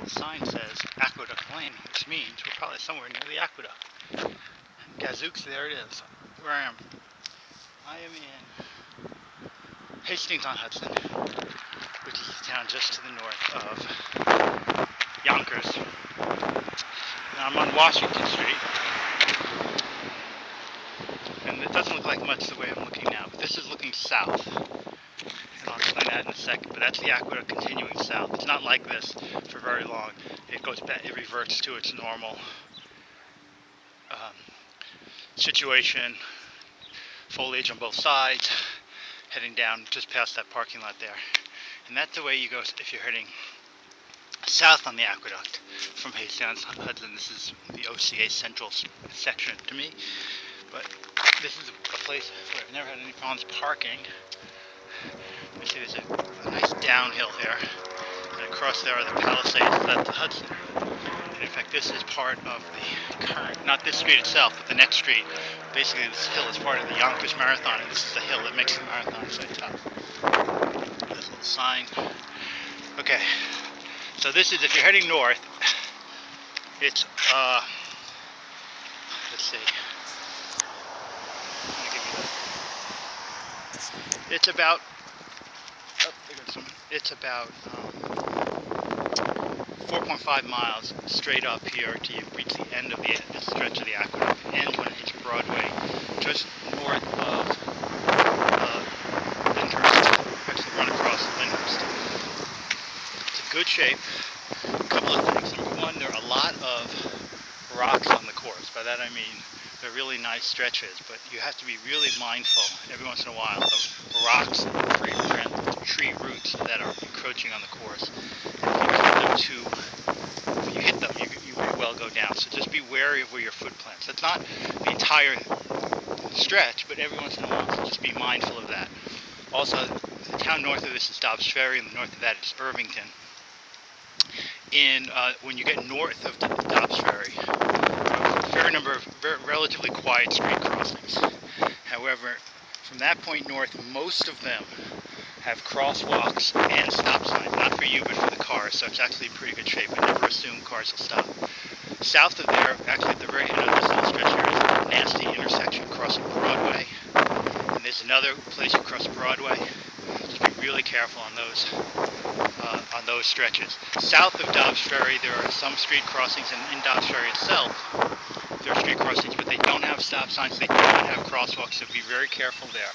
little sign says Aqueduct Lane, which means we're probably somewhere near the aqueduct. Gazooks, there it is, where I am. I am in Hastings-on-Hudson, which is a town just to the north of Yonkers. Now I'm on Washington Street, and it doesn't look like much the way I'm looking now, but this is looking south, and I'll explain that in a second. But that's the aqueduct continuing south. It's not like this for very long. It goes back, it reverts to its normal situation, foliage on both sides, heading down just past that parking lot there. And that's the way you go if you're heading south on the aqueduct from Hastings-on-Hudson. This is the OCA Central section to me, but this is a place where I've never had any problems parking. You see there's a nice downhill here, and across there are the Palisades. That's the Hudson. And in fact, this is part of the current, not this street itself, but the next street. Basically, this hill is part of the Yonkers Marathon, and this is the hill that makes the marathon, so it's tough. This little sign. Okay, so this is, if you're heading north, it's, let's see. I'm going to give you that. It's about, it's about 4.5 miles straight up here till you reach the end of the stretch of the aqueduct. It ends when it hits Broadway, just north of Lyndhurst. Actually run across Lyndhurst. It's in good shape. A couple of things. Number one, there are a lot of rocks on the course. By that I mean they're really nice stretches, but you have to be really mindful every once in a while of rocks and tree roots that are encroaching on the course. And if you hit them, you may well go down. So just be wary of where your foot plants. That's not the entire stretch, but every once in a while, so just be mindful of that. Also, the town north of this is Dobbs Ferry, and north of that is Irvington. When you get north of Dobbs Ferry, a fair number of relatively quiet street crossings. However, from that point north, most of them have crosswalks and stop signs. Not for you, but for the cars, so it's actually in pretty good shape. I never assume cars will stop. South of there, actually at the very end of this little stretch here, is a nasty intersection crossing Broadway. And there's another place you cross Broadway. Just be really careful on those stretches. South of Dobbs Ferry, there are some street crossings, and in Dobbs Ferry itself, there are street crossings, but they don't have stop signs, they do not have crosswalks, so be very careful there.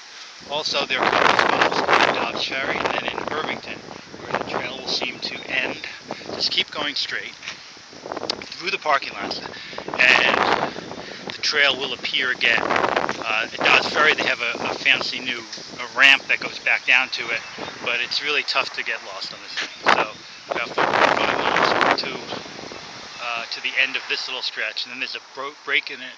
Also, there are crosswalks in Dobbs Ferry and then in Irvington, where the trail will seem to end. Just keep going straight through the parking lots, and the trail will appear again. At Dobbs Ferry, they have a fancy new ramp that goes back down to it, but it's really tough to get lost on this thing. So, about 4.5 miles to the end of this little stretch, and then there's a break in it.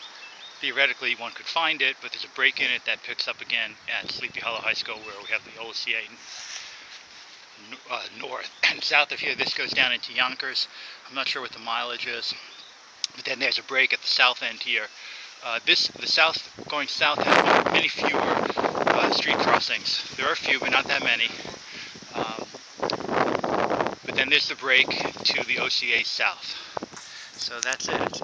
Theoretically, one could find it, but there's a break in it that picks up again at Sleepy Hollow High School, where we have the OCA north. And south of here, this goes down into Yonkers. I'm not sure what the mileage is, but then there's a break at the south end here. Going south has many fewer street crossings. There are a few, but not that many. But then there's the break to the OCA south. So that's it.